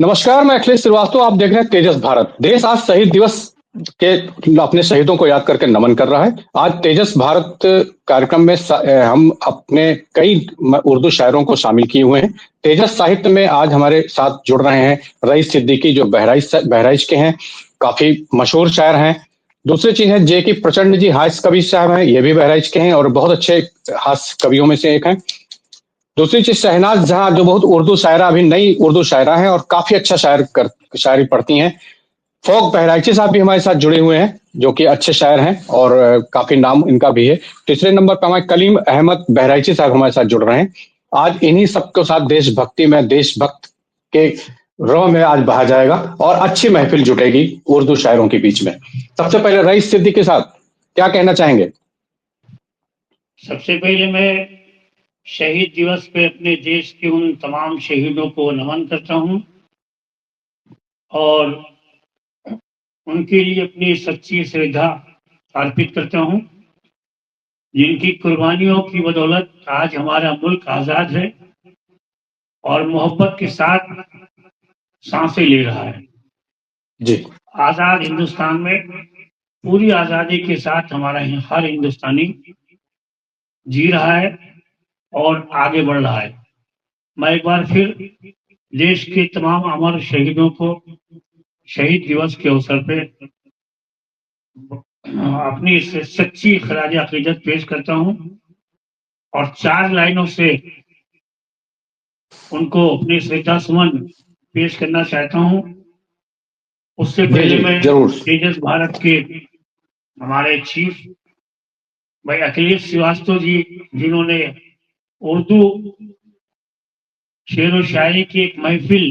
नमस्कार, मैं अखिलेश श्रीवास्तव। आप देख रहे हैं तेजस भारत। देश आज शहीद दिवस के अपने शहीदों को याद करके नमन कर रहा है। आज तेजस भारत कार्यक्रम में हम अपने कई उर्दू शायरों को शामिल किए हुए हैं। तेजस साहित्य में आज हमारे साथ जुड़ रहे हैं रईस सिद्दीकी, जो बहराइच के हैं, काफी मशहूर शायर हैं। दूसरी चीज है जे की प्रचंड जी, हास्य कवि साहब हैं, ये भी बहराइच के हैं और बहुत अच्छे हास्य कवियों में से एक हैं। दूसरी चीज शहनाज जहां, जो बहुत उर्दू शायरा, अभी नई उर्दू शायरा हैं और काफी अच्छा शायरी पढ़ती हैं। फोक बहराइची साहब भी हमारे साथ जुड़े हुए हैं, जो कि अच्छे शायर हैं और काफी नाम इनका भी है। तीसरे नंबर पर हमारे कलीम अहमद बहराइची साहब हमारे साथ जुड़ रहे हैं। आज इन्हीं सबके साथ देशभक्ति में, देशभक्त के रव में आज बहा जाएगा और अच्छी महफिल जुटेगी उर्दू शायरों के बीच में। सबसे पहले रईस सिद्दीकी के साथ क्या कहना चाहेंगे? सबसे पहले मैं शहीद दिवस पे अपने देश के उन तमाम शहीदों को नमन करता हूं और उनके लिए अपनी सच्ची श्रद्धा अर्पित करता हूं, जिनकी कुर्बानियों की बदौलत आज हमारा मुल्क आजाद है और मोहब्बत के साथ सांसें ले रहा है। जी, आजाद हिंदुस्तान में पूरी आजादी के साथ हमारा हर हिंदुस्तानी जी रहा है और आगे बढ़ रहा है। मैं एक बार फिर देश के तमाम अमर शहीदों को शहीद दिवस के अवसर पे अपनी सच्ची खराज अकीदत पेश करता हूं और 4 लाइनों से उनको अपनी श्रद्धा सुमन पेश करना चाहता हूं। उससे जी, पहले जी, मैं जरूर। तेजस भारत के हमारे चीफ भाई अखिलेश श्रीवास्तव जी, जिन्होंने उर्दू शेर व शायरी की एक महफिल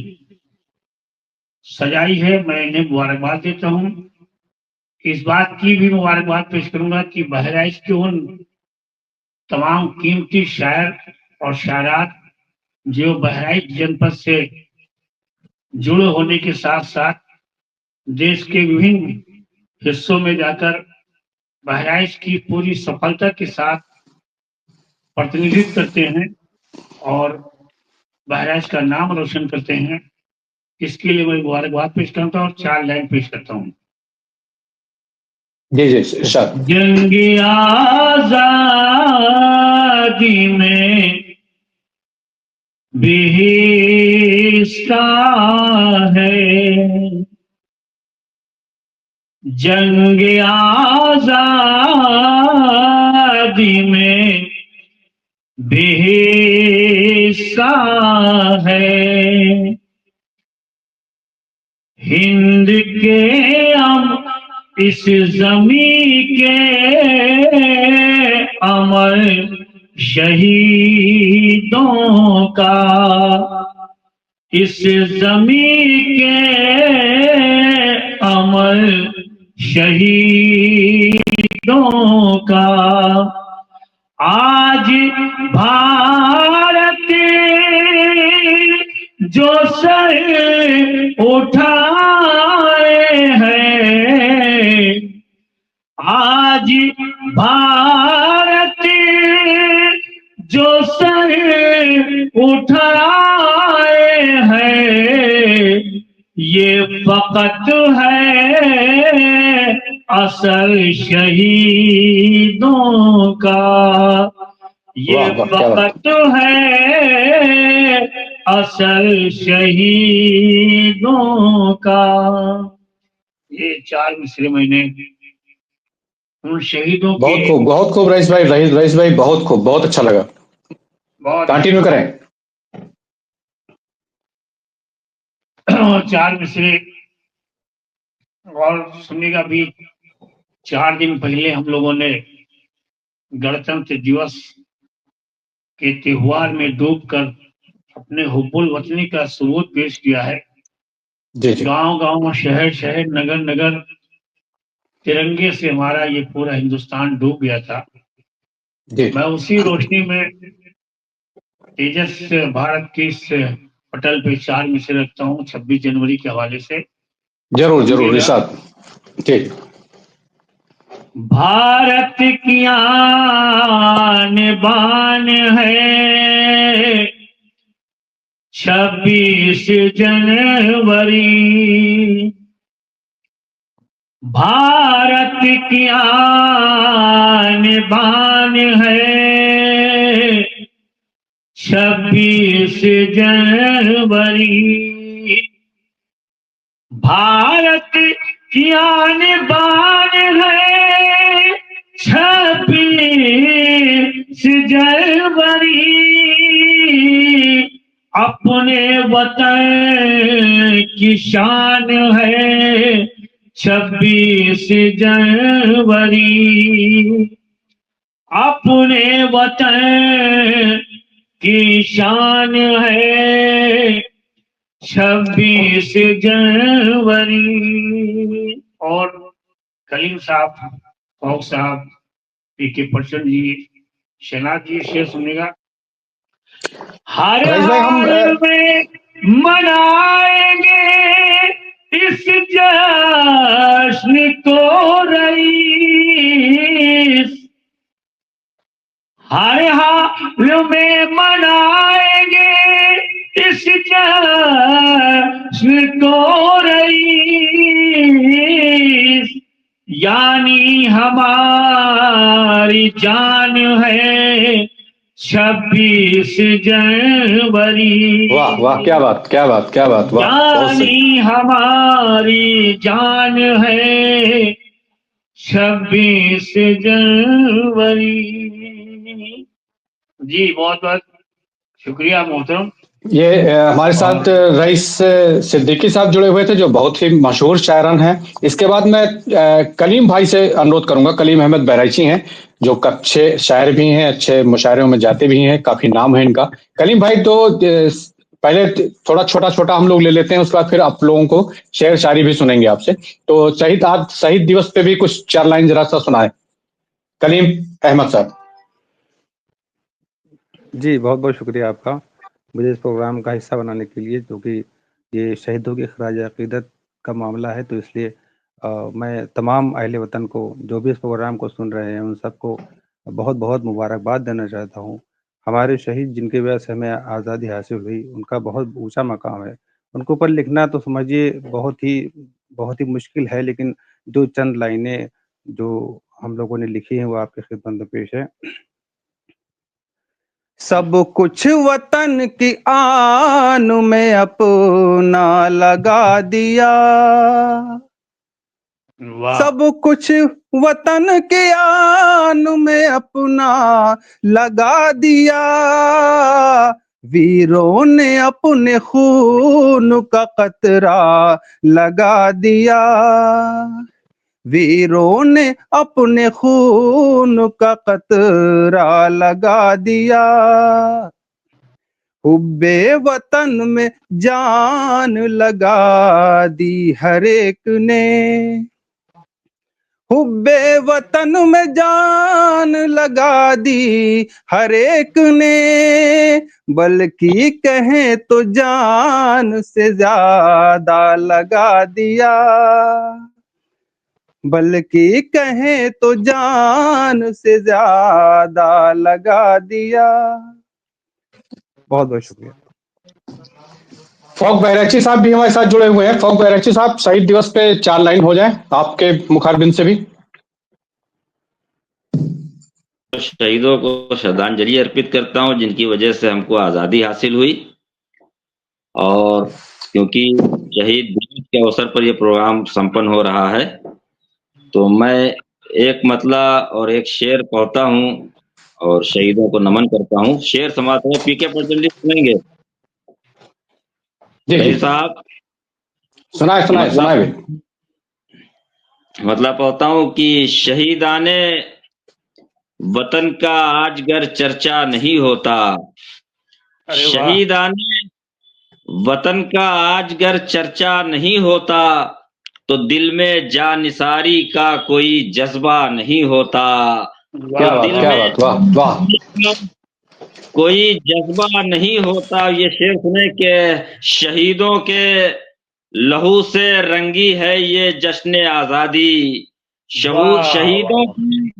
सजाई है, मैं इन्हें मुबारकबाद देता हूं। इस बात की भी मुबारकबाद पेश करूंगा कि बहराइच के उन तमाम कीमती शायर और शायरात जो बहराइच जनपद से जुड़े होने के साथ साथ देश के विभिन्न हिस्सों में जाकर बहराइच की पूरी सफलता के साथ प्रतिनिधित्व करते हैं और बहराइच का नाम रोशन करते हैं। इसके लिए मैं मुबारकबाद पेश करता हूँ और 4 लाइन पेश करता हूँ। जी, जी, इरशाद। जंग आजादी में भी हिस्सा है, जंग आजादी में भी हिस्सा है, हिंद के हम इस जमी के अमर शहीदों का, इस जमी के अमर शहीदों का आज भारत जो सर उठाए हैं, आज भारत जो सर उठाए हैं, ये फकत है असर शहीदों का, ये वाह वाह, क्या बात। फकत है असर शहीदों का। ये 4 मिसरे मैंने उन शहीदों के बहुत खूब रईस भाई, रईस भाई, बहुत खूब, बहुत अच्छा लगा। बहुत कंटिन्यू करें। 4 मिसरे और सुनिएगा भी। 4 दिन पहले हम लोगों ने गणतंत्र दिवस के त्योहार में डूबकर अपने हुब्बुल वतनी का सबूत पेश किया है। जी, जी, गांव गांव, शहर शहर, नगर नगर तिरंगे से हमारा ये पूरा हिंदुस्तान डूब गया था। जी, मैं उसी रोशनी में तेजस भारत की इस पटल पे 4 मिसरे रखता हूँ 26 जनवरी के हवाले से। जरूर जरूर, सुनिएगा। इरशाद। ठीक। भारत की आन बान है, 26 जनवरी भारत की आन बान है। 26 जनवरी भारत की आन बान है। 26 जनवरी अपने वतन की शान है। 26 जनवरी अपने वतन की शान है। 26 जनवरी। और कलीम साहब, फौज साहब, पीके परचन जी, शहनाज जी शेर सुनेगा। हर रईस भाई, हाल में मनाएंगे इस जश्न को रईस। हर हाल में मनाएंगे इस जश्न को रईस। यानी हमारी जान है 26 जनवरी। वाह वाह, क्या बात, क्या बात, क्या बात, वाह, बहुत सही। यानी हमारी जान है 26 जनवरी। जी बहुत बहुत शुक्रिया मोहतरम। ये हमारे साथ रईस सिद्दीकी साहब जुड़े हुए थे, जो बहुत ही मशहूर शायरन हैं। इसके बाद मैं कलीम भाई से अनुरोध करूंगा। कलीम अहमद बहराइची हैं, जो अच्छे शायर भी हैं, अच्छे मुशायरों में जाते भी हैं, काफी नाम है इनका। कलीम भाई, तो पहले थोड़ा छोटा छोटा हम लोग ले लेते हैं, उसके बाद फिर आप लोगों को शेर शायरी भी सुनेंगे आपसे। तो शहीद, आज शहीद दिवस पे भी कुछ 4 लाइन जरा सा सुनाए कलीम अहमद साहब। जी, बहुत बहुत शुक्रिया आपका मुझे इस प्रोग्राम का हिस्सा बनाने के लिए, क्योंकि ये शहीदों की खराज अकीदत का मामला है। तो इसलिए मैं तमाम अहले वतन को, जो भी इस प्रोग्राम को सुन रहे हैं, उन सबको बहुत बहुत मुबारकबाद देना चाहता हूँ। हमारे शहीद, जिनकी वजह से हमें आज़ादी हासिल हुई, उनका बहुत ऊंचा मकाम है। उनके ऊपर लिखना तो समझिए बहुत ही मुश्किल है, लेकिन जो चंद लाइनें जो हम लोगों ने लिखी हैं वो आपकी खिदमत में पेश है। सब कुछ वतन की आन में अपना लगा दिया। सब कुछ वतन के आन में अपना लगा दिया। वीरों ने अपने खून का कतरा लगा दिया। वीरों ने अपने खून का कतरा लगा दिया। हुब्बे वतन में जान लगा दी हर एक ने। हुब्बे वतन में जान लगा दी हर एक ने। बल्कि कहें तो जान से ज्यादा लगा दिया। बल्कि कहें तो जान से ज्यादा लगा दिया। बहुत बहुत शुक्रिया। फौक बहराइची साहब भी हमारे साथ जुड़े हुए हैं। फौक बहराइची साहब, शहीद दिवस पे 4 लाइन हो जाए आपके मुखारबिन से भी। शहीदों को श्रद्धांजलि अर्पित करता हूं, जिनकी वजह से हमको आजादी हासिल हुई। और क्योंकि शहीद दिवस के अवसर पर यह प्रोग्राम संपन्न हो रहा है, तो मैं एक मतला और एक शेर पढ़ता हूं और शहीदों को नमन करता हूं। शेर समाप्त है, पीके परचम जी सुनेंगे? जी साहब सुनाए सुनाए सुनाए भी। मतलब पढ़ता हूं कि शहीदाने वतन का आजगर चर्चा नहीं होता। शहीदाने वतन का आजगर चर्चा नहीं होता, तो दिल में जानिसारी का कोई जज्बा नहीं होता। क्या बात, क्या बात, वाह वाह। कोई जज्बा नहीं होता। ये शेर सुने के शहीदों के लहू से रंगी है ये जश्न आजादी। शहीदों की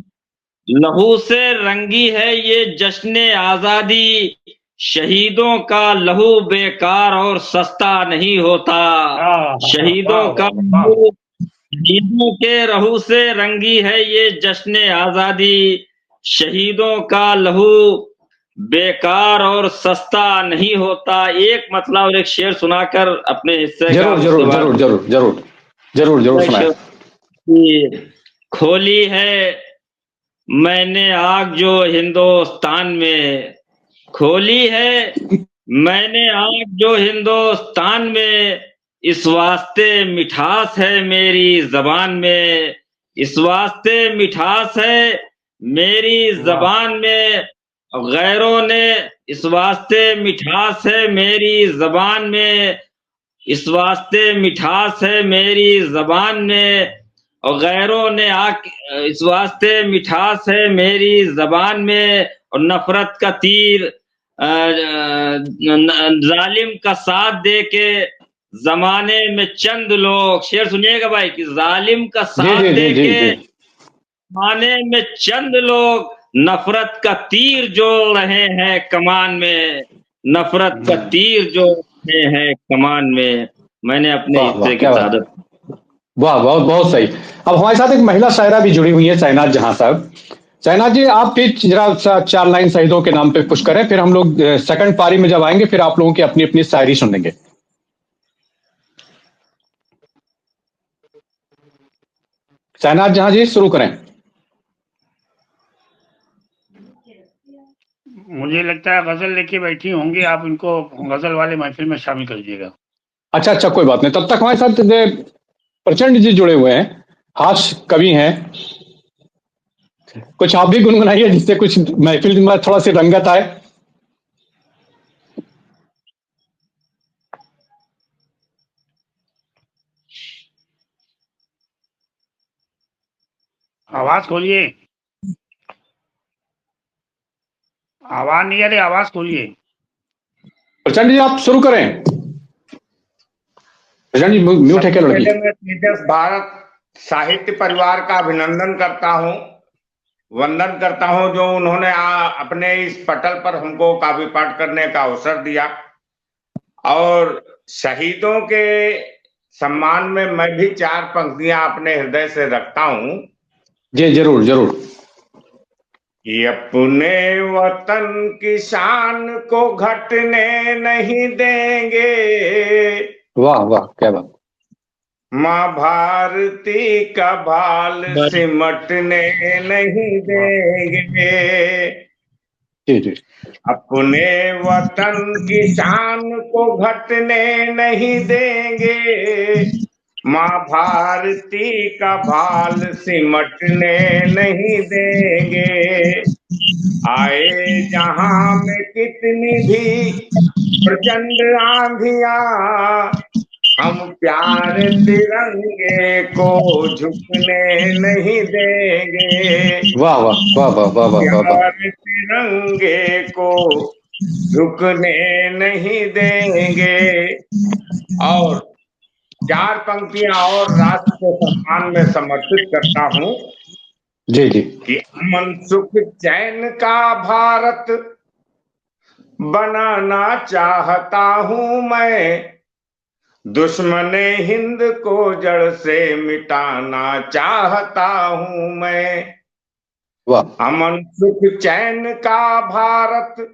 लहू से रंगी है ये जश्न आजादी। शहीदों का लहू बेकार और सस्ता नहीं होता। शहीदों का लहू, शहीदों के लहू से रंगी है ये जश्न आजादी। शहीदों का लहू बेकार और सस्ता नहीं होता। एक मतलब और एक शेर सुनाकर अपने हिस्से का जरूर जरूर जरूर जरूर जरूर जरूर जरूर सुनाए। खोली है मैंने आग जो हिंदुस्तान में, खोली है मैंने आग जो हिंदुस्तान में, इस वास्ते मिठास है मेरी जबान में, इस वास्ते मिठास है मेरी जबान में। गैरों ने, इस वास्ते मिठास है मेरी जबान में, इस वास्ते मिठास है मेरी जबान में। और गैरों ने इस वास्ते मिठास है मेरी जबान में। और नफरत का तीर जालिम का साथ दे के जमाने में चंद लोग, शेर सुनिएगा भाई, कि जालिम का जी साथ जी दे जी जी के जी जमाने में चंद लोग नफरत का तीर जोड़ रहे हैं कमान में, नफरत का तीर जोड़ रहे हैं कमान में। मैंने अपने वाह वाह हिस्से की क्या बात, शहादत। वाह बहुत बहुत सही। अब हमारे साथ एक महिला शायरा भी जुड़ी हुई है, शहनाज जहां साहब। शहनाज जी आप भी जरा चार लाइन शहीदों के नाम पे कुछ करें, फिर हम लोग सेकंड पारी में जब आएंगे फिर आप लोगों की अपनी अपनी शायरी सुनेंगे। शहनाज जहां जी शुरू करें। मुझे लगता है गजल लेके बैठी होंगी, आप इनको गजल वाले महफिल में शामिल कर दीजिएगा। अच्छा अच्छा कोई बात नहीं, तब तक हमारे साथ प्रचंड जी जुड़े हुए हैं, हास्य कवि हैं। कुछ आप भी गुनगुनाइए जिससे कुछ महफिल में थोड़ा सी रंगत आए। आवाज खोलिए, आवाज नहीं आ रही, आवाज खोलिए। प्रचंड जी आप शुरू करें। प्रचंड जी म्यूट है क्या सबसे लड़की? पहले मैं तेजस भारत साहित्य परिवार का अभिनंदन करता हूं, वंदन करता हूं, जो उन्होंने अपने इस पटल पर हमको काव्य पाठ करने का अवसर दिया। और शहीदों के सम्मान में मैं भी चार पंक्तियां अपने हृदय से रखता हूं जी जरूर जरूर। कि अपने वतन की शान को घटने नहीं देंगे, वाह वाह क्या बात। माँ भारती का भाल सिमटने नहीं देंगे, जी जी अपने वतन की शान को घटने नहीं देंगे, माँ भारती का भाल सिमटने नहीं देंगे। आए जहां में कितनी भी प्रचंड आंधियां, हम प्यारे तिरंगे को झुकने नहीं देंगे, वाह वाह वाह वाह वाह वाह वाह वाह। प्यारे तिरंगे को झुकने नहीं देंगे। और चार पंक्तियां और राष्ट्र के सम्मान में समर्पित करता हूं जी जी कि अमन सुख चैन का भारत बनाना चाहता हूं मैं, दुश्मन हिंद को जड़ से मिटाना चाहता हूं मैं। वाह अमन सुख चैन का भारत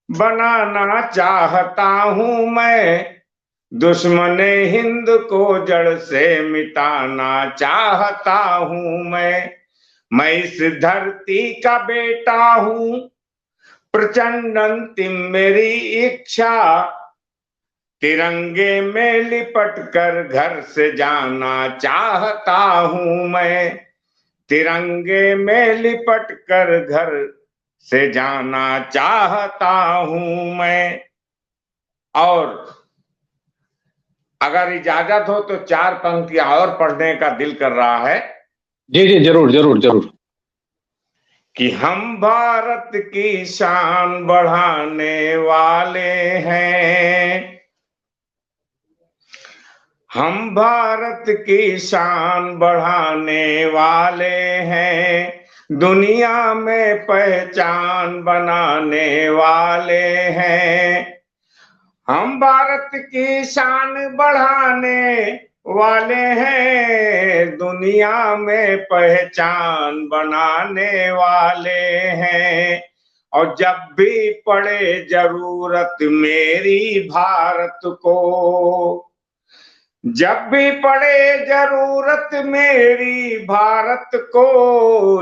बनाना चाहता हूं मैं, दुश्मन हिंद को जड़ से मिटाना चाहता हूं मैं इस धरती का बेटा हूं, प्रचंड अंतिम मेरी इच्छा, तिरंगे में लिपट कर घर से जाना चाहता हूं मैं, तिरंगे में लिपट कर घर से जाना चाहता हूं मैं। और अगर इजाजत हो तो चार पंक्तियां और पढ़ने का दिल कर रहा है जी जी जरूर जरूर जरूर। कि हम भारत की शान बढ़ाने वाले हैं, हम भारत की शान बढ़ाने वाले हैं, दुनिया में पहचान बनाने वाले हैं। हम भारत की शान बढ़ाने वाले हैं, दुनिया में पहचान बनाने वाले हैं। और जब भी पड़े जरूरत मेरी भारत को, जब भी पड़े जरूरत मेरी भारत को,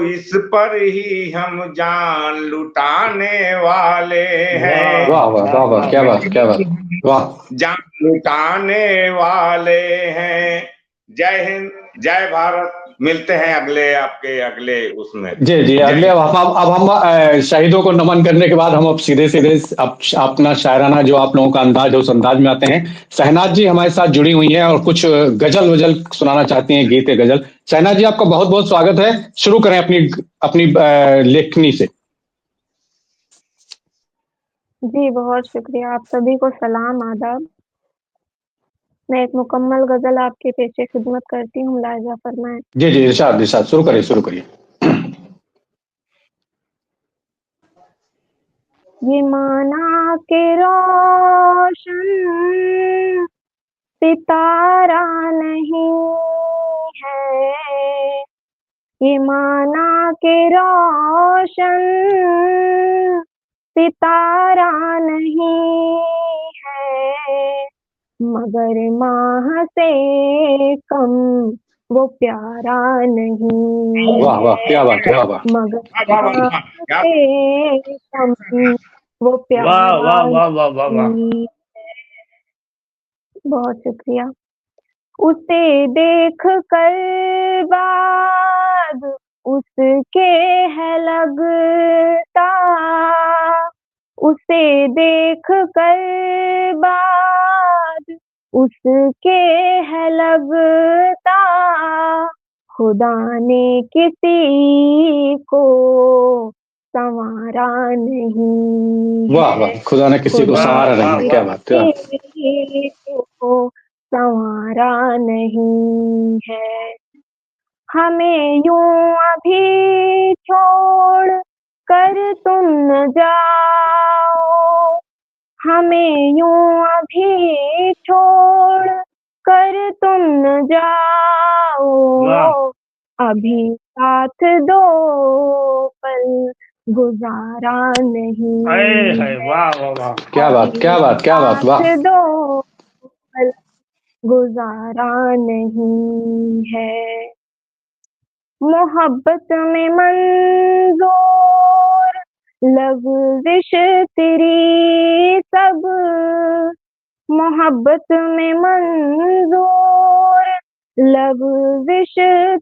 इस पर ही हम जान लुटाने वाले हैं। वाह वाह वाह वाह, क्या बात, क्या बात, वाह। जान लुटाने वाले हैं। जय हिंद, जय भारत। मिलते हैं अगले उसमें। जी जी, अगले अब हम शहीदों को नमन करने के बाद हम अब सीधे सीधे अपना शायराना जो आप लोगों का अंदाज है उस अंदाज में आते हैं। शहनाज जी हमारे साथ जुड़ी हुई हैं और कुछ गजल वजल सुनाना चाहती हैं, गीत गजल। शहनाज जी, आपका बहुत बहुत स्वागत है। शुरू करें अपनी अपनी लेखनी से। जी बहुत शुक्रिया। आप सभी को सलाम आदाब। मैं एक मुकम्मल गजल आपके पेशे खिदमत करती हूँ, लाइजा फरमाएं। जी जी, इरशाद इरशाद, शुरू करिए शुरू करिए। ये माना के रोशन सितारा नहीं है, ये माना के रोशन सितारा नहीं है, मगर माह से कम वो प्यारा नहीं वाह वाह, क्या बात, है, वाह वाह। मगर माह क्या से कम वो वाह प्यारा वाह वाह वाह वाह वाह। नहीं। बहुत शुक्रिया। उसे देख कर बाद उसके है लगता, उसे देख कर बाद उसके है लगता, खुदा ने किसी को संवारा नहीं वाह है, वाह, खुदा ने किसी को खुदा संवारा ने नहीं, क्या बात, क्या। किसी को संवारा नहीं है। हमें यूं अभी छोड़ कर तुम न जाओ, हमें यूं अभी छोड़ कर तुम न जाओ, वाह अभी साथ दो पल गुजारा नहीं हाय हाय, है, वाह वाह वाह। क्या बात, क्या अभी बात, क्या बात, वाह। साथ दो पल गुजारा नहीं है। मोहब्बत में मंजूर लफ्ज़िश तेरी सब, मोहब्बत में मंजूर लफ्ज़िश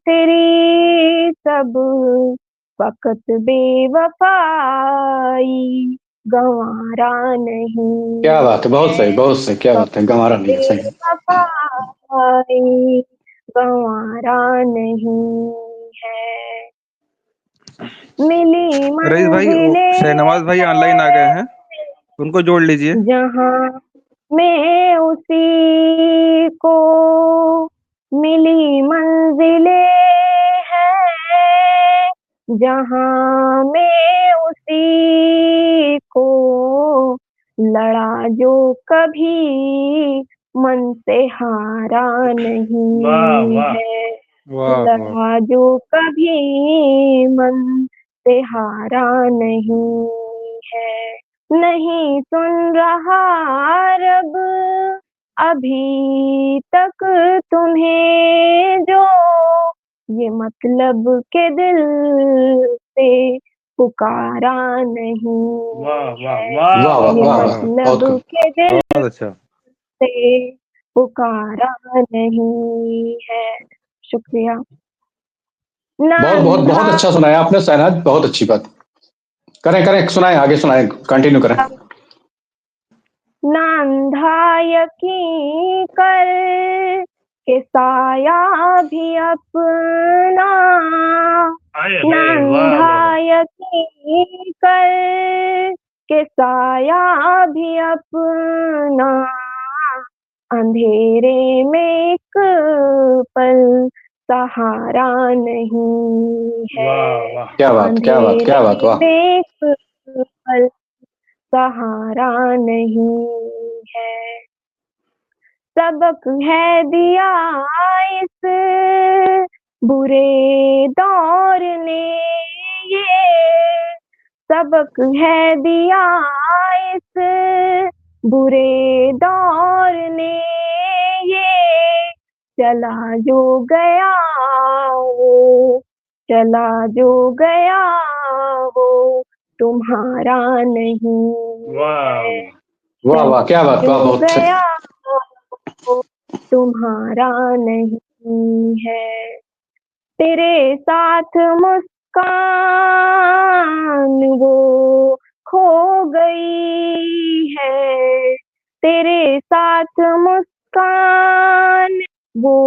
तेरी सब, फकत बेवफाई गंवारा नहीं क्या बात है, बहुत सही, है, बहुत सही, क्या बात है, गंवारा नहीं है, सही। बेवफाई गंवारा नहीं है। मिली रईस भाई, मंजिलें शहनवाज भाई ऑनलाइन आ गए हैं, उनको जोड़ लीजिए। जहाँ में उसी को मिली मंजिलें हैं, जहाँ में उसी को लड़ा जो कभी मन से हारा वाह नहीं वाह है, वाह वाह। लड़ा जो कभी मन से हारा नहीं है। नहीं सुन रहा रब अभी तक तुम्हें जो, ये मतलब के दिल से पुकारा नहीं वाह वाह है, वाह वाह वाह वाह ये वाह वाह। वाह, बहुत मतलब खूब। के दिल बहुत अच्छा। से पुकारा नहीं है। शुक्रिया। ना बहुत बहुत बहुत अंधा अच्छा सुनाया आपने शहनाज, बहुत अच्छी बात। करें करें, सुनाएं, आगे सुनाएं, कंटिन्यू करें। ना अंधा यकीन कर के साया भी अपना, हाय ना हाय, वाह अंधा वाह वाह। यकीन कर के साया भी अपना, अंधेरे में एक पल सहारा नहीं है। वाह वाह क्या बात, क्या बात, क्या बात, वाह। अंधेरे में एक पल सहारा नहीं है। सबक है दिया इस बुरे दौर ने, ये सबक है दिया इस बुरे दौर ने, ये चला जो गया वो, चला जो गया वो तुम्हारा नहीं वाह है। वाह वाह, क्या बात, जो वाह, बहुत सही। गया वो तुम्हारा नहीं है। तेरे साथ मुस्कान वो खो गई है, तेरे साथ मुस्कान वो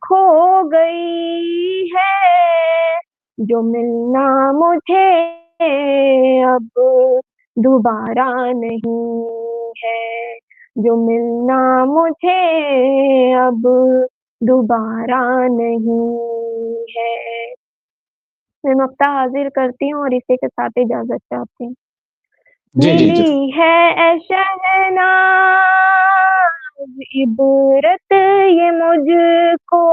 खो गई है। जो मिलना मुझे अब दोबारा नहीं है, जो मिलना मुझे अब दोबारा नहीं है। मैं मक्ता हाजिर करती हूँ और इसी के साथ इजाजत चाहती हूँ। जी जी जी। मिली है शहनाज इबरत ये मुझको,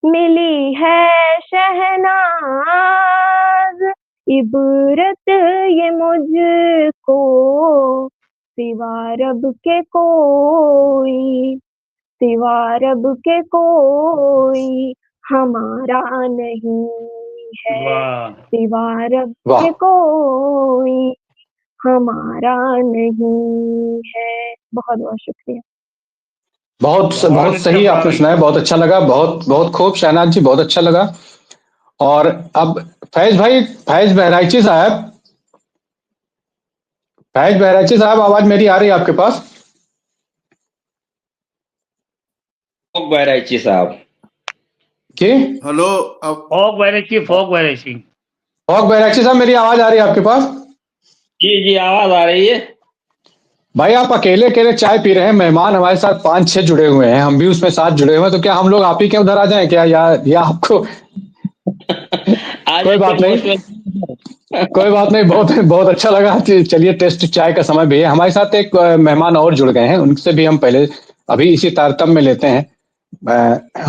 मिली है शहनाज इबरत ये मुझको, सिवा रब के कोई, सिवा रब के कोई हमारा नहीं है। वाह सिवा रब वाह, के कोई हमारा नहीं है। बहुत बहुत शुक्रिया। बहुत बहुत बहुत अच्छा सही आपने सुनाया, बहुत अच्छा लगा, बहुत बहुत खूब शहनाज जी, बहुत अच्छा लगा। और अब फैज भाई, फैज बहराइची साहब, फैज बहराइची साहब, आवाज मेरी आ रही है आपके पास? बहराइची साहब। जी, हेलो। अब फोक वैरायटी फौक बहराइची साहब, मेरी आवाज आ रही है आपके पास? जी जी, आवाज आ रही है। भाई आप अकेले अकेले चाय पी रहे हैं, मेहमान हमारे साथ 5-6 जुड़े हुए हैं, हम भी उसमें साथ जुड़े हुए हैं, तो क्या हम लोग आप ही के उधर आ जाएं क्या, या आपको? आ कोई जाइए, बात नहीं, मोस्ट वेलकम। कोई बात नहीं, बहुत बहुत अच्छा लगा। चलिए, टेस्ट चाय का समय भी है। हमारे साथ एक मेहमान और जुड़ गए हैं, उनसे भी हम पहले अभी इसी तारतम्य में लेते हैं।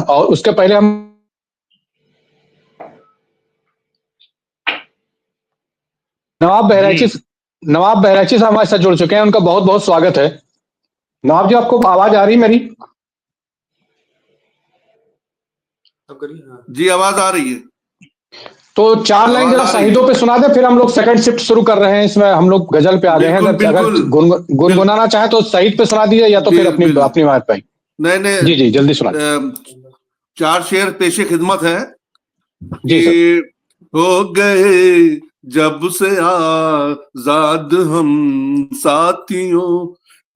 और उसके पहले हम नवाब जी। बहराइची, नवाब बहराइची साहब हमारे साथ जुड़ चुके हैं, उनका बहुत बहुत स्वागत है। नवाब जी, आपको आवाज आ रही मेरी? जी, आवाज आ रही है। तो 4 लाइन आवाज जरा आ रही है। शहीदों पे सुना दे, फिर हम लोग सेकंड शिफ्ट शुरू कर रहे हैं। इसमें हम लोग गजल पे आ गए हैं। बिल्कुल अगर अगर बिल्कुल। गुनगुनाना चाहे तो शहीद पे सुना दीजिए, या तो फिर अपनी बिल अपनी बात पे। नहीं नहीं। जी जी, जल्दी सुना। 4 शेर पेशे खिदमत है जी सर। कि हो गए जब से आजाद हम साथियों,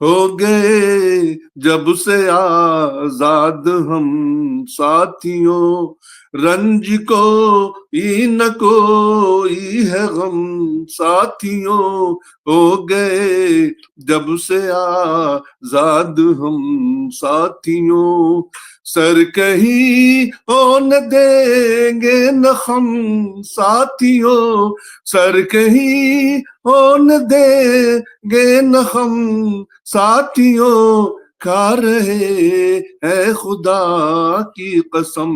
हो गए जब से आजाद हम साथियों, रंज को न कोई है गम साथियों, हो गए जब से आजाद हम साथियों, सर कहीं हो न देंगे न हम साथियों, सर कहीं हो न देंगे न हम साथियों, खा रहे हैं खुदा की कसम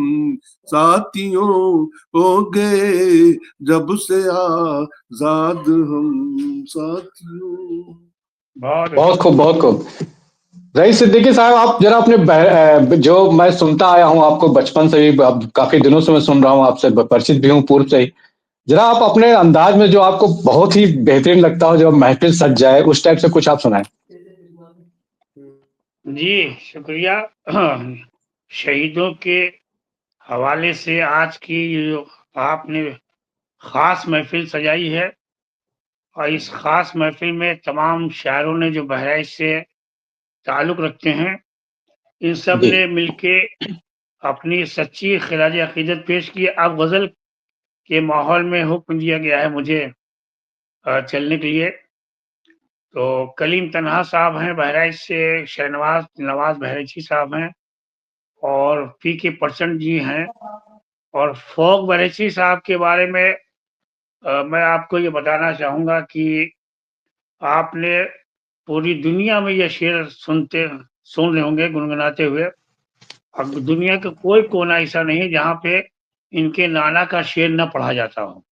साथियों, हो गए जब से आजाद हम साथियों। बहुत खूब, बहुत खूब। रईस सिद्दीकी साहब, आप जरा अपने जो मैं सुनता आया हूँ आपको बचपन से ही, अब काफी दिनों से मैं सुन रहा हूँ, आपसे परिचित भी हूँ पूर्व से ही, जरा आप अपने अंदाज में जो आपको बहुत ही बेहतरीन लगता हो, जब महफिल सज जाए, उस टाइप से कुछ आप सुनाएं। जी शुक्रिया। शहीदों के हवाले से आज की जो आपने खास महफिल सजाई है, और इस खास महफिल में तमाम शायरों ने जो बहराइच से ताल्लुक रखते हैं, इन सब जी ने मिलके अपनी सच्ची खिराज अकीदत पेश की। अब गजल के माहौल में हुक्म दिया गया है मुझे चलने के लिए। तो कलीम तन्हा साहब हैं बहराइच से, शहनवाज नवाज बहराइची साहब हैं, और पीके प्रचंड जी हैं। और फोक बरेची साहब के बारे में मैं आपको ये बताना चाहूँगा कि आपने पूरी दुनिया में ये शेर सुन रहे होंगे गुनगुनाते हुए। अब दुनिया का कोई कोना ऐसा नहीं है जहाँ पे इनके नाना का शेर न पढ़ा जाता हो।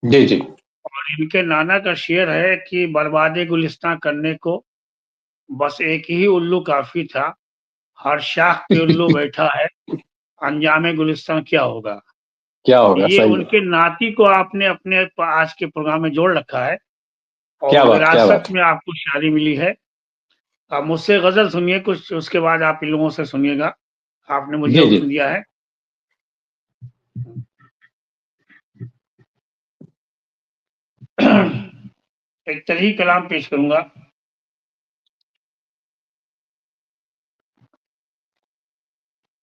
जी जी। और इनके नाना का शेर है कि बर्बादे गुलिस्तां करने को बस एक ही उल्लू काफ़ी था, हर शाख पे उल्लू बैठा है, अंजामे गुलिस्तां क्या होगा? क्या होगा, ये सही है। उनके नाती को आपने अपने आज के प्रोग्राम में जोड़ रखा है क्या और बात, क्या विरासत बात। में आपको शादी मिली है। आप मुझसे गज़ल सुनिए कुछ, उसके बाद आप इन लोगों से सुनिएगा। आपने मुझे जी जी। हुक्म दिया है। एक तरही कलाम पेश करूँगा।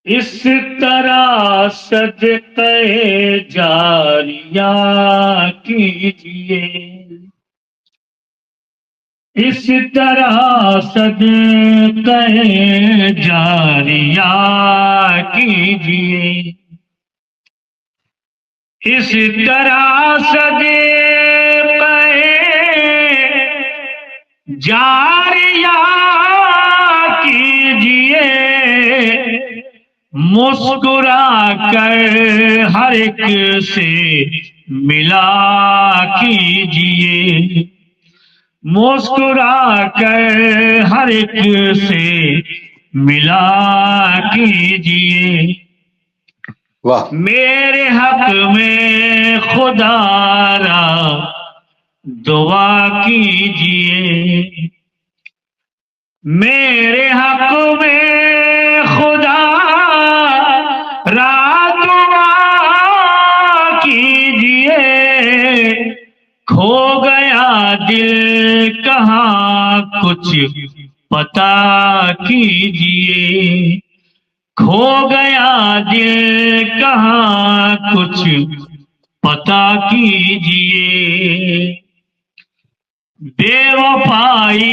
इस तरह सदक़े जारिया कीजिए, इस तरह सदक़े जारिया कीजिए, इस तरह सदक़े जारिया कीजिए, मुस्कुरा कर हर एक से मिला कीजिए, मुस्कुरा कर हर एक से मिला कीजिए, वाह। मेरे हक में खुदारा दुआ कीजिए, मेरे हक में खुदा दुआ कीजिए, खो गया दिल कहाँ कुछ पता कीजिए, खो गया दिल कहाँ कुछ पता कीजिए, बेवफाई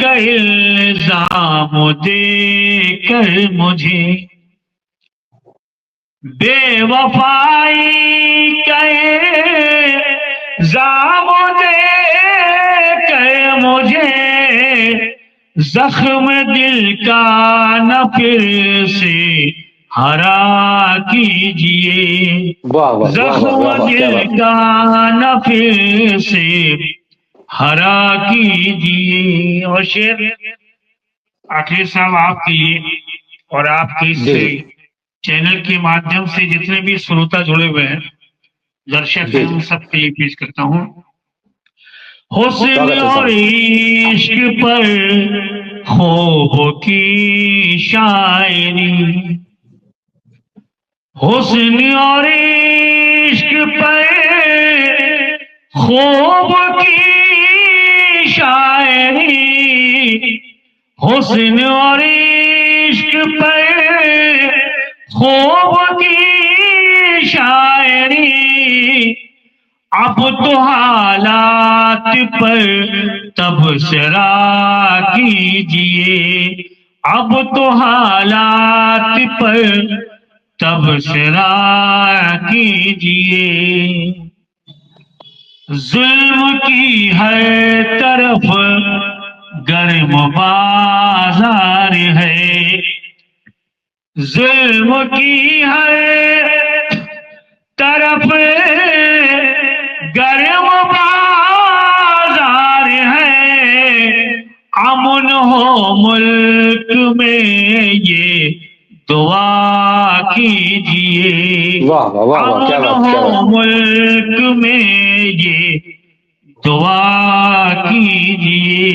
का इल्जाम देकर मुझे, बेवफाई का इल्जाम देकर मुझे, जख्म दिल का न फिर से हरा कीजिए, वाह वाह वाह वाह वाह जख्म वाह, क्या दिल बात। का न फिर से हरा कीजिए। और शेर आखिर साहब आपके लिए और आपके इस जी जी चैनल के माध्यम से जितने भी श्रोता जुड़े हुए हैं, दर्शक जी हैं, जी। उन सबके लिए पेश करता हूँ। हुस्न स्वागत है और स्वागत। इश्क पर ख्वाबों की शायरी, हुस्न और इश्क पर ख्वाब की शायरी, हुस्न और इश्क पर ख्वाब की शायरी, अब तो हालात पर तबसरा कीजिए, अब तो हालात पर तबसरा कीजिए, जुल्म की हर तरफ गर्म बाजार है, जुल्म की हर तरफ गर्म बाजार है, अमन हो मुल्क में ये दुआ कीजिए, वाह वाह वाह वाह, क्या अमन बात, क्या हो बात। मुल्क में ये दुआ कीजिए,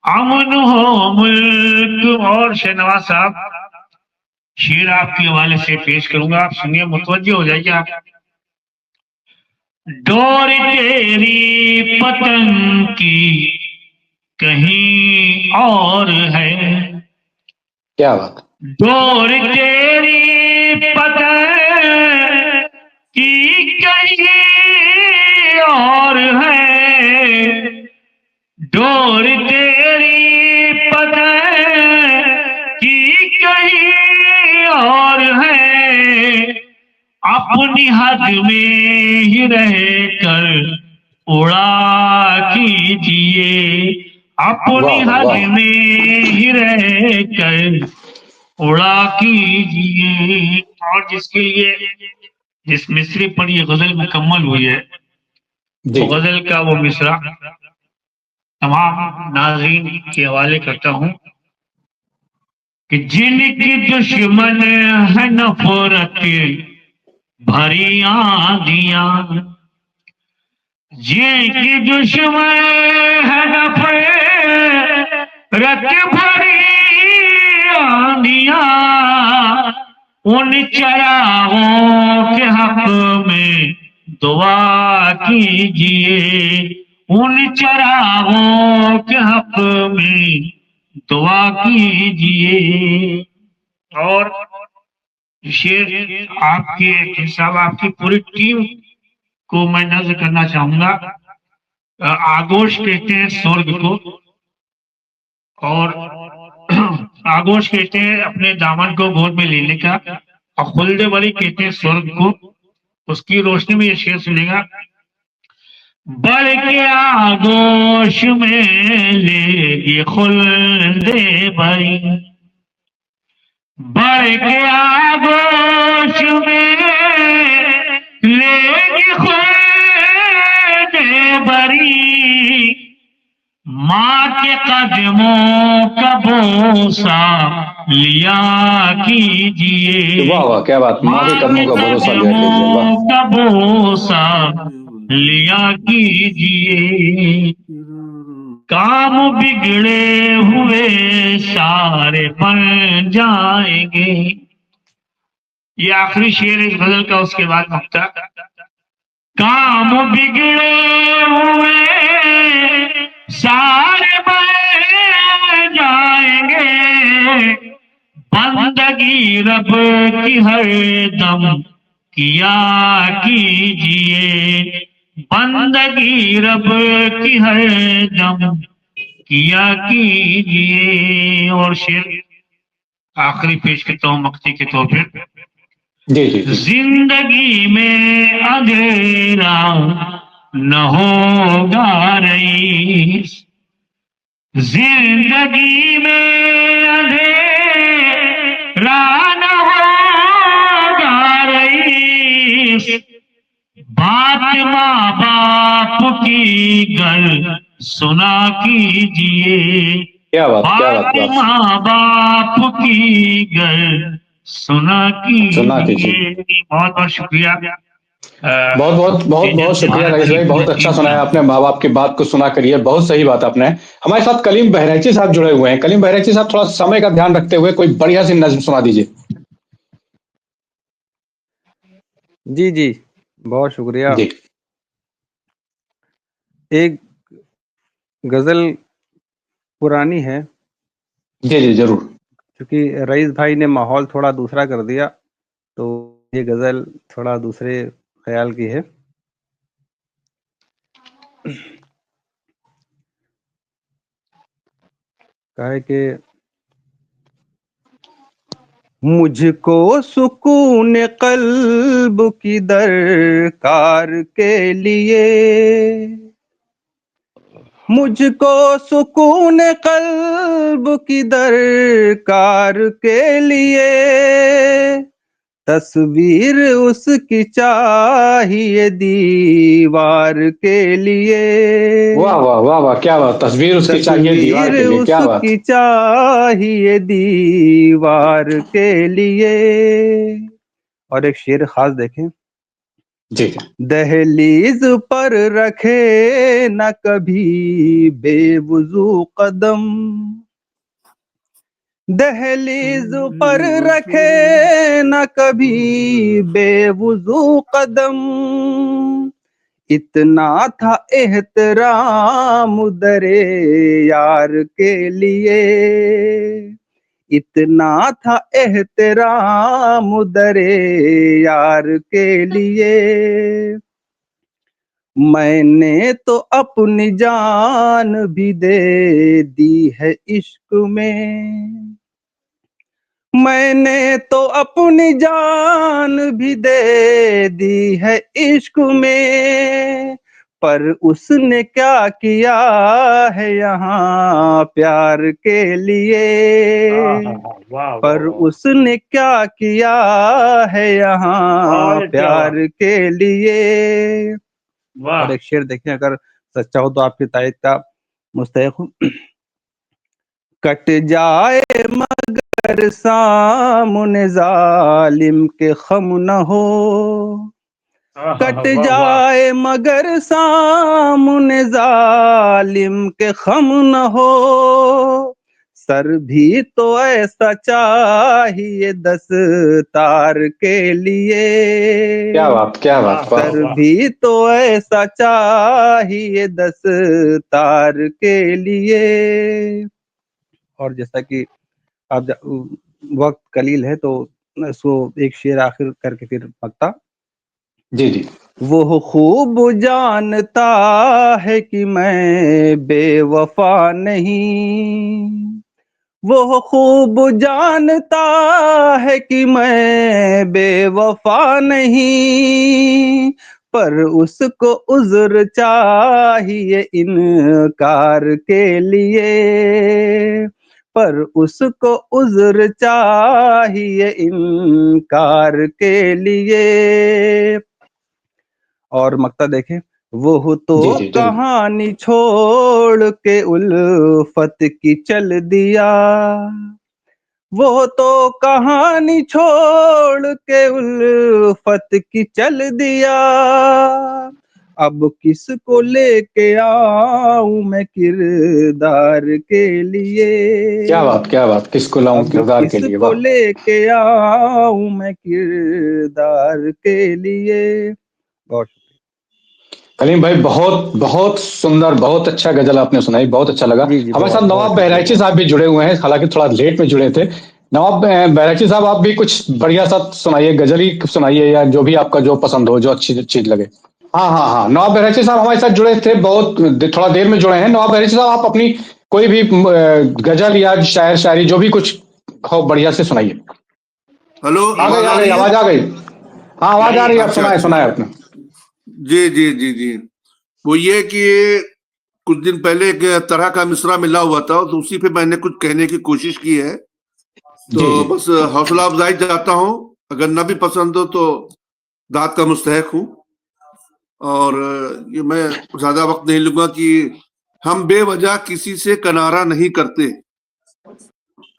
अमन हो मुल्क। और शहनवाज साहब शेर आपके हवाले से पेश करूंगा, आप सुनिए, मुतवज्जो हो जाइए आप। डोर तेरी पतंग की कहीं और है, क्या बात। डोर तेरी पतंग की कहीं और है, डोर तेरी पतंग की कहीं और है, अपनी हद में ही रहकर उड़ा कीजिए, अपनी वाह हद वाह में ही रहकर उड़ा कीजिए। और जिसके लिए जिस मिसरे पर ये गजल मुकम्मल हुई है, जी वो गजल का वो मिसरा तमाम नाज़रीन के हवाले करता हूँ कि जिनकी दुश्मन है नफरत भरी आंधियां, जिनकी दुश्मन है नफरत भरी आंधियां, उन चरागों के हक में दुआ कीजिए, उन चरागों के हक में दुआ कीजिए। और शेर आपके साहब आपकी पूरी टीम को मैं नज़र करना चाहूंगा। आगोश कहते हैं स्वर्ग को, और आगोश कहते हैं अपने दामन को गोद में लेने का, और खुल्दे वाली कहते हैं स्वर्ग को। उसकी रोशनी में ये शेर सुनेगा। बढ़ के आगोश में लेगी खुल्दे बरी, बढ़ के आगोश में लेगी खुल्दे बरी, माँ के कदमों का बोसा लिया कीजिए, वाह वाह क्या बात, माँ के कदमों का भरोसा लिया कीजिए, वाह। कदमों का बोसा लिया कीजिए। काम बिगड़े हुए सारे बन जाएंगे। ये आखिरी शेर है इस गजल का, उसके बाद नुक्ता। काम बिगड़े हुए सारे बन जाएंगे, बंदगी रब की हर दम किया कीजिए, बंदगी रब की हर दम किया कीजिए। और शेर आखिरी पेश करता हूँ मक्ती के तौर पर। जी जी जी जिंदगी में अंधेरा न होगा रईस, जिंदगी में अंधेरा न होगा रईस, बात माँ बाप की गल सुना कीजिए, क्या बात बात क्या बात, माँ बाप की गल सुना सुना कीजिए। कीजिए। बहुत बहुत शुक्रिया। बहुत बहुत बहुत बहुत शुक्रिया रईस भाई, बहुत अच्छा सुनाया आपने, माँ बाप की बात को सुना करिए, बहुत सही बात आपने। हमारे साथ कलीम बहराइची साहब जुड़े हुए हैं। कलीम बहराइची साहब, थोड़ा समय का ध्यान रखते हुए कोई बढ़िया सी नज्म सुना दीजिए। जी जी, बहुत शुक्रिया। जी एक गजल पुरानी है, जी जी जरूर। क्योंकि रईस भाई ने माहौल थोड़ा दूसरा कर दिया, तो ये गजल थोड़ा दूसरे ख्याल की है। कहे कि मुझको सुकून कल्ब की दरकार के लिए, मुझको सुकून कल्ब की दरकार के लिए, तस्वीर उसकी चाहिए दीवार के लिए, वाह वाह वाह वाह क्या बात, तस्वीर उसकी चाहिए दीवार के लिए, क्या बात। उसकी चाहिए दीवार के लिए। और एक शेर खास देखें। जी दहलीज पर रखे न कभी बेवुजू कदम, दहलीज पर रखे न कभी बेवुजू कदम, इतना था एहतराम दरे यार के लिए, इतना था एहतराम दरे यार के लिए, मैंने तो अपनी जान भी दे दी है इश्क में, मैंने तो अपनी जान भी दे दी है इश्क में, पर उसने क्या किया है यहाँ प्यार के लिए, वाह पर उसने क्या किया है यहाँ वाह प्यार के लिए। वाह। और एक शेर देखें, अगर सच्चा हो तो आपकी तारीफ का मुस्तहिक हूँ। कट जाए मगर सामने जालिम के खम न हो, कट वाह वाह। जाए मगर सामने जालिम के खम न हो, सर भी तो ऐसा चाहिए दस्तार के लिए, क्या बात, क्या बात, वाह। सर भी तो ऐसा चाहिए दस्तार के लिए। और जैसा कि आप वक्त कलील है तो इसको एक शेर आखिर करके फिर पकता। जी जी। वो खूब जानता है कि मैं बेवफा नहीं, वो खूब जानता है कि मैं बेवफा नहीं, पर उसको उज़्र चाहिए इनकार के लिए, पर उसको उज़्र चाहिए इनकार के लिए। और मक्ता देखें, वो तो जी जी जरूर। कहानी छोड़ के उल्फत की चल दिया, वो तो कहानी छोड़ के उल्फत की चल दिया, अब किसको लेके आऊं मैं किरदार के लिए, क्या बात, किसको लाऊं अब किरदार के लिए, किसको वाह। लेके आऊं मैं किरदार के लिए। बहुत कलीम भाई, बहुत बहुत सुंदर, बहुत अच्छा गजल आपने सुनाई, बहुत अच्छा लगा। जी जी, हमारे बहुत साथ बहुत नवाब शुक्रिया, बहराइची बहुत साहब भी जुड़े हुए हैं, हालांकि थोड़ा लेट में जुड़े थे। नवाब बहराइची साहब, आप भी कुछ बढ़िया सा सुनाइए, गजल ही सुनाइए, या जो भी आपका जो पसंद हो, जो अच्छी चीज लगे। हाँ हाँ हाँ, नवाब बहराइची साहब हमारे साथ जुड़े थे, बहुत थोड़ा देर में जुड़े हैं। नवाब बहराइची साहब, आप अपनी कोई भी गजल या शायर शायरी जो भी कुछ हो, बढ़िया से सुनाइए। हेलो, आ गई आवाज आ आ गई, रही है? आवाज आ गई। हाँ आवाज आ रही है, आप अच्छा सुनाए अच्छा, सुनाए आपने। जी जी जी जी। वो ये कि कुछ दिन पहले एक तरह का मिसरा मिला हुआ था, तो उसी पे मैंने कुछ कहने की कोशिश की है। तो जी जी बस हौसला अफजाई चाहता हूँ, अगर न भी पसंद हो तो दाद का मुस्तहक हूँ। और ये मैं ज्यादा वक्त नहीं लूंगा कि हम बेवजह किसी से किनारा नहीं करते,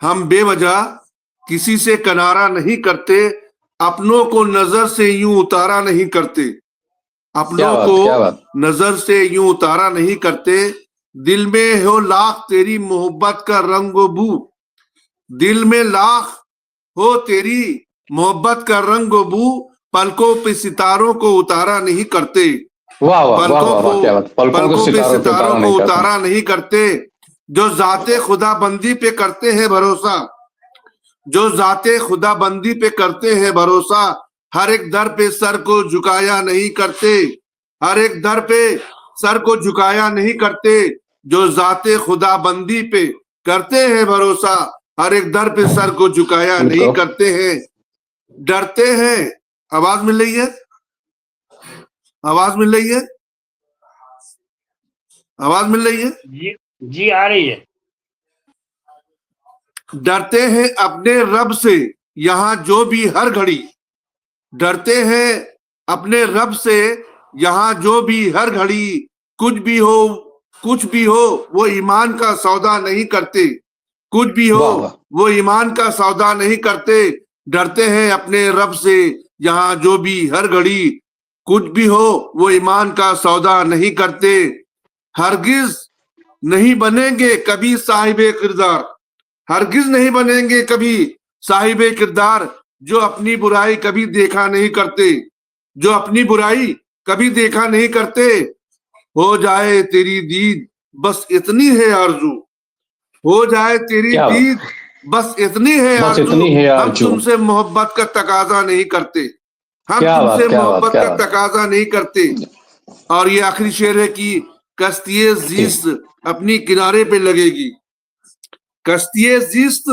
हम बेवजह किसी से किनारा नहीं करते, अपनों को नजर से यूं उतारा नहीं करते, क्या अपनों को बात, क्या बात। नजर से यूं उतारा नहीं करते, दिल में हो लाख तेरी मोहब्बत का रंग व बू, दिल में लाख हो तेरी मोहब्बत का रंग व बू, पलकों पे सितारों को उतारा नहीं करते, वाह वाह वाह पलकों वाह को वाह, क्या बात, पलकों के पलकों पे सितारों पे सितारों उतारा को नहीं करते। उतारा नहीं करते, जो जाते खुदा बंदी पे करते हैं भरोसा, जो जाते खुदा बंदी पे करते हैं भरोसा, हर एक दर पे सर को झुकाया नहीं करते, हर एक दर पे सर को झुकाया नहीं करते, जो जाते खुदा बंदी पे करते हैं भरोसा, हर एक दर पे सर को झुकाया नहीं उनको करते हैं, डरते हैं। आवाज मिल रही है? आवाज मिल रही है? आवाज मिल रही है? जी जी, आ रही है। डरते हैं अपने रब से यहाँ जो भी हर घड़ी, डरते हैं अपने रब से यहाँ जो भी हर घड़ी, कुछ भी हो कुछ भी हो वो ईमान का सौदा नहीं करते, कुछ भी हो वाह वाह। वो ईमान का सौदा नहीं करते, डरते हैं अपने रब से यहाँ जो भी हर घड़ी, कुछ भी हो वो ईमान का सौदा नहीं करते, हरगिज नहीं बनेंगे कभी साहिबे किरदार, हरगिज नहीं बनेंगे कभी साहिबे किरदार, जो अपनी बुराई कभी देखा नहीं करते, जो अपनी बुराई कभी देखा नहीं करते, हो जाए तेरी दीद बस इतनी है आरजू, हो जाए तेरी क्या बात, दीद बस इतनी है बस आरजू, इतनी है हम आरज़ू। तुमसे मोहब्बत का तकाजा नहीं करते, हम क्या बात, तुमसे क्या बात, मोहब्बत क्या का बात। तकाजा नहीं करते। और ये आखिरी शेर है कि कश्तिये जी जीस्त अपनी किनारे पे लगेगी, कश्तिये जीस्त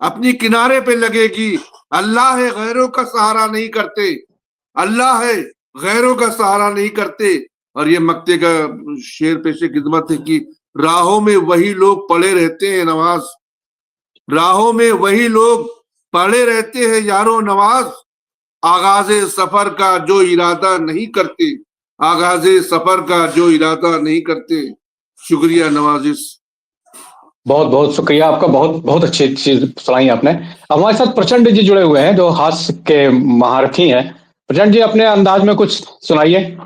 अपनी किनारे पे लगेगी। अल्लाह है, गैरों का सहारा नहीं करते। अल्लाह है, गैरों का सहारा नहीं करते। और ये मक्ते का शेर पेशे खिदमत है कि राहों में वही लोग पड़े रहते हैं नमाज, राहों में वही लोग पड़े रहते हैं यारों नमाज, आगाज़े सफर का जो इरादा नहीं करते, आगाज़े सफर का जो इरादा नहीं करते। शुक्रिया नवाजिश। बहुत बहुत शुक्रिया आपका, बहुत बहुत अच्छी चीज सुनाई आपने। अब हमारे साथ प्रचंड जी जुड़े हुए हैं जो हास्य के महारथी हैं। प्रचंड जी अपने अंदाज में कुछ सुनाइए।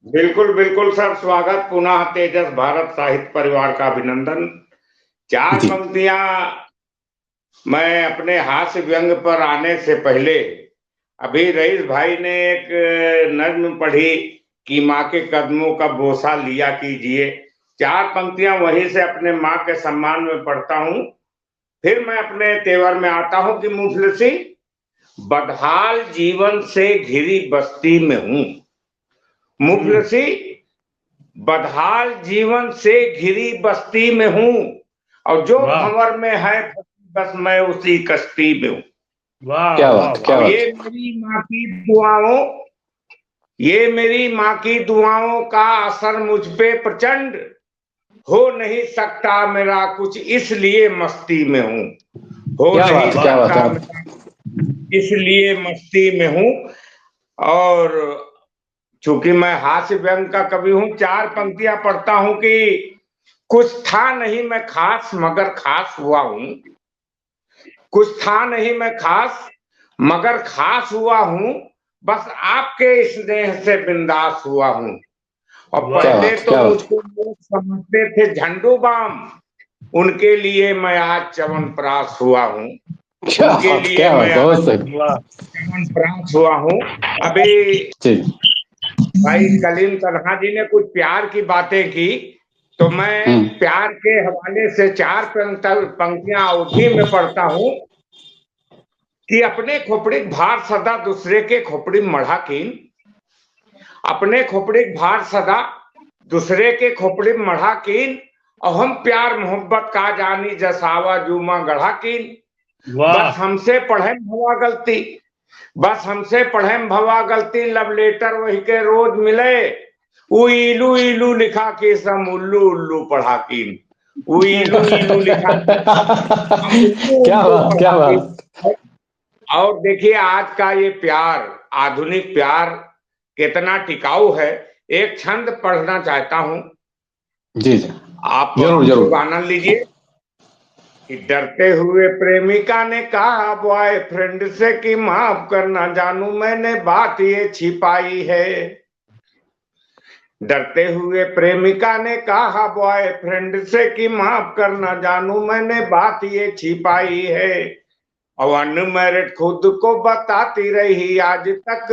बिल्कुल बिल्कुल सर, स्वागत पुनः तेजस भारत साहित्य परिवार का अभिनंदन। चार जी पंक्तियां मैं अपने हास्य व्यंग पर आने से पहले अभी रईस भाई ने एक नज्म पढ़ी कि माँ के कदमों का बोसा लिया कीजिए। चार पंक्तियां वहीं से अपने माँ के सम्मान में पढ़ता हूं, फिर मैं अपने तेवर में आता हूं कि मुफलिसी बदहाल जीवन से घिरी बस्ती में हूं। मुफलिसी बदहाल जीवन से घिरी बस्ती में हूं, और जो वाह भंवर में है बस मैं उसी कश्ती में हूं। वाह क्या वाह बात, क्या अब बात। ये मेरी माँ की दुआओं, ये मेरी माँ की दुआओं का असर मुझ पे प्रचंड, हो नहीं सकता मेरा कुछ इसलिए मस्ती में हूं, हो क्या नहीं बात, क्या बात, सकता क्या बात। मेरा इसलिए मस्ती में हूं। और चूंकि मैं हास्य व्यंग का कवि हूं, चार पंक्तियां पढ़ता हूं कि कुछ था नहीं मैं खास मगर खास हुआ हूं, कुछ था नहीं मैं खास मगर खास हुआ हूं, बस आपके स्नेह से बिंदास हुआ हूं। और क्या पहले बात, तो क्या बात। मुझको लोग समझते थे झंडू बाम, उनके लिए मैं आज च्यवनप्राश हुआ हूं, क्या उनके बात, लिए क्या बात, मैं आज बहुत सही। वाह च्यवनप्राश हुआ हूं। अभी जी भाई कलीम तन्हा जी ने कुछ प्यार की बातें की, तो मैं प्यार के हवाले से चार पंक्तियां अवधि में पढ़ता हूं कि अपने खोपड़ी भार सदा दूसरे के खोपड़ी मढ़ा कीन, अपने खोपड़ी भार सदा दूसरे के खोपड़ी मढ़ा कीन, और हम प्यार मोहब्बत का जानी जसावा जूमा गढ़ा कीन। वाह बस हमसे पढ़े भवा गलती, बस हमसे पढ़े भवा गलती, लव लेटर वही के रोज मिले, वो इलू इलू लिखा के सम उल्लू उल्लू पढ़ा कीन, वो इलू इलू लिखा के हम उल्लू क्या उल्लू बात, क्या पढ़ा बात। कीन। और देखिए आज का ये प्यार, आधुनिक प्यार कितना टिकाऊ है। एक छंद पढ़ना चाहता हूं, जी जी, आप जरूर हम लोग जरूर। आनंद लीजिए कि डरते हुए प्रेमिका ने कहा बॉयफ्रेंड से कि माफ करना जानू मैंने बात ये छिपाई है। डरते हुए प्रेमिका ने कहा बॉयफ्रेंड से कि माफ करना जानू मैंने बात ये छिपाई है। और अनमैरिड खुद को बताती रही आज तक,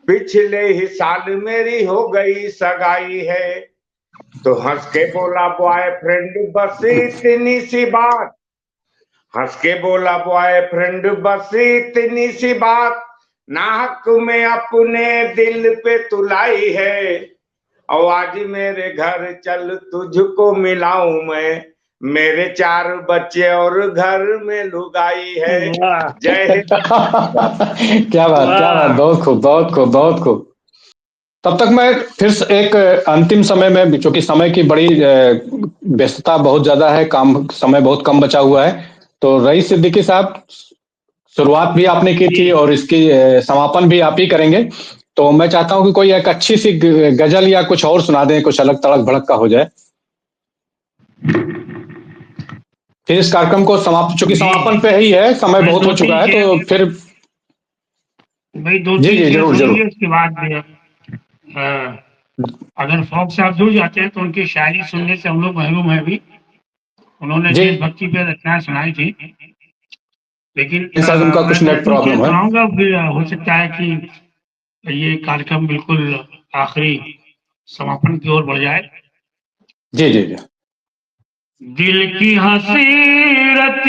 पिछले ही साल मेरी हो गई सगाई है। तो हंस के बोला बॉयफ्रेंड बस इतनी सी बात, हंस के बोला बॉयफ्रेंड बस इतनी सी बात, नाहक में अपने दिल पे तुलाई है। और आज मेरे घर चल तुझको मिलाऊं मैं, मेरे चार बच्चे और घर में लुगाई है। वाह जय हिंद। क्या बात, क्या बात, वाह बहुत खूब, बहुत खूब, बहुत खूब। तब तक मैं फिर से एक अंतिम समय में, चूंकि समय की बड़ी व्यस्तता बहुत ज्यादा है, काम समय बहुत कम बचा हुआ है, तो रईस सिद्दीकी साहब, शुरुआत भी आपने की जी थी और इसकी समापन भी आप ही करेंगे, तो मैं चाहता हूं कि कोई एक अच्छी सी गजल या कुछ और सुना दें, कुछ अलग तड़क भड़क का हो जाए, फिर इस कार्यक्रम को समाप्त, चूंकि जी समापन पे ही है, समय मैं बहुत दो हो तीन चुका है, तो शेर फिर। भाई दो जी तीन जी, शेर जरूर जरूर। सुनेंगे, उसके बाद अगर फॉक साहब जुड़ जाते हैं तो उनकी शायरी सुनने से हम लोग महरूम हैं भी। उन्होंने जी, देशभक्ति पे रचनाएं सुनाई थी, लेकिन शायद उनका मैं कुछ दो नेट तीन शेर प्रॉब्लम है। सुनाऊंगा, फिर हो सकता है कि ये कार्यक्रम बिल्कुल आखिरी समापन की ओर बढ़ जाए। जी जी जी। दिल की हसीरत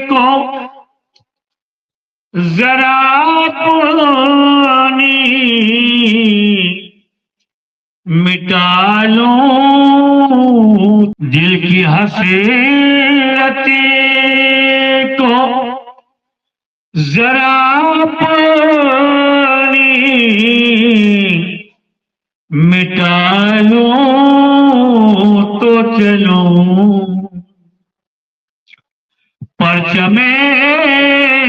को जरा पानी मिटा लो दिल की हसरतें को जरा अपनी मिटा लो तो चलो परचमे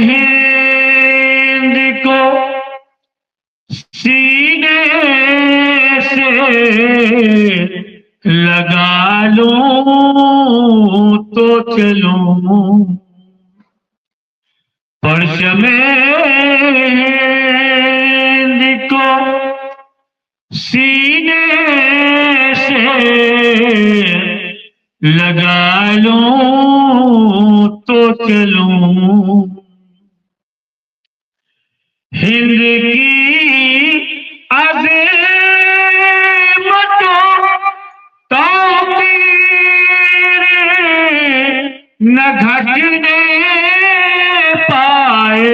हिंद को सीने से लगा लो तो चलो परचमे हिंद को सीने से लगा लो तो चलो हिंद की अज़ीमतों ताक़ीर न घटने पाए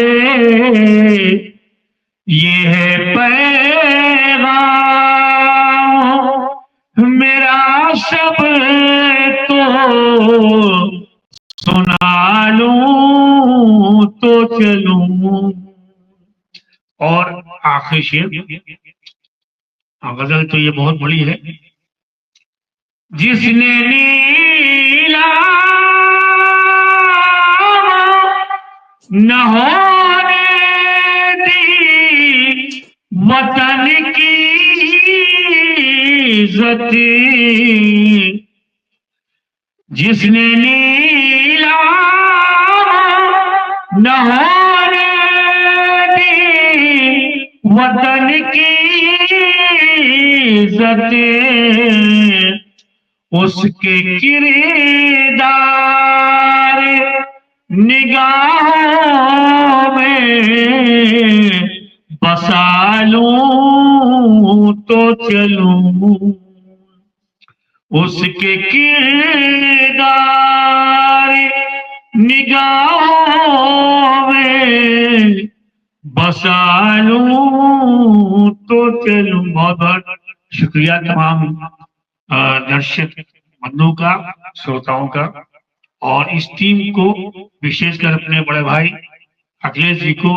ये है पैगाम मेरा सब तो सुना लूं तो चलूं। और आखिरी शेर, गजल तो ये बहुत बड़ी है। जिसने नीला न होने दी वतन की इज्जत, जिसने नीला न होने वतन की इज्जत, उसके किरदार निगाहों में बसा लूं तो चलूं, उसके किरदार निगाहों में बसा लूं तो चलूं। बहुत बहुत शुक्रिया तमाम दर्शक बंधुओं का, श्रोताओं का, और इस टीम को, विशेषकर अपने बड़े भाई अखिलेश जी को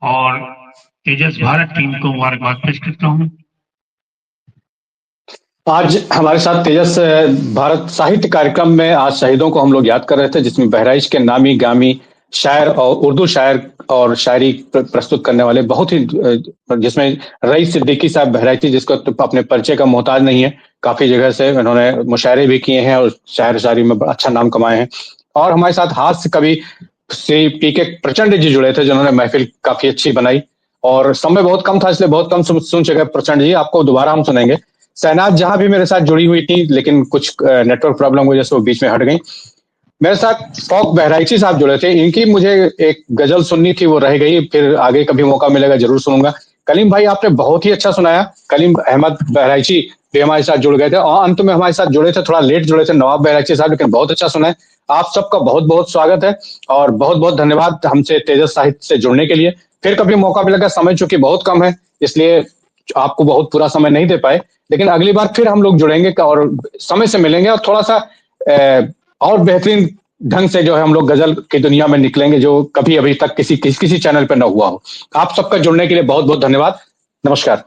और तेजस भारत टीम को मुबारकबाद पेश करता हूँ। आज हमारे साथ तेजस भारत साहित्य कार्यक्रम में आज शहीदों को हम लोग याद कर रहे थे, जिसमें बहराइच के नामी गामी शायर और उर्दू शायर और शायरी प्रस्तुत करने वाले बहुत ही, जिसमें रईस सिद्दीकी साहब बहराइची, जिसको अपने परिचय का मोहताज नहीं है, काफी जगह से उन्होंने मुशायरे भी किए हैं और शायर शायरी में अच्छा नाम कमाए हैं। और हमारे साथ हास्य कवि श्री पीके प्रचंड जी जुड़े थे, जिन्होंने महफिल काफी अच्छी बनाई। और समय बहुत कम था, इसलिए बहुत कम सुन सके प्रचंड जी, आपको दोबारा हम सुनेंगे। शहनाज जहां भी मेरे साथ जुड़ी हुई थी, लेकिन कुछ नेटवर्क प्रॉब्लम की वजह से वो बीच में हट गई। मेरे साथ फौक बहराइची साहब जुड़े थे, इनकी मुझे एक गजल सुननी थी, वो रह गई, फिर आगे कभी मौका मिलेगा जरूर सुनूंगा। कलीम भाई आपने बहुत ही अच्छा सुनाया। कलीम अहमद बहराइची भी हमारे साथ जुड़ गए थे और अंत में हमारे साथ जुड़े थे, थोड़ा लेट जुड़े थे, नवाब बहराइची साहब, लेकिन बहुत अच्छा सुनाए। आप सबका बहुत बहुत स्वागत है और बहुत बहुत धन्यवाद हमसे तेजस साहित्य से जुड़ने के लिए। फिर कभी मौका मिलेगा, समय चूंकि बहुत कम है इसलिए आपको बहुत पूरा समय नहीं दे पाए, लेकिन अगली बार फिर हम लोग जुड़ेंगे और समय से मिलेंगे और थोड़ा सा और बेहतरीन ढंग से जो है हम लोग गजल की दुनिया में निकलेंगे, जो कभी अभी तक किसी चैनल पे न हुआ हो। आप सबका जुड़ने के लिए बहुत बहुत धन्यवाद। नमस्कार।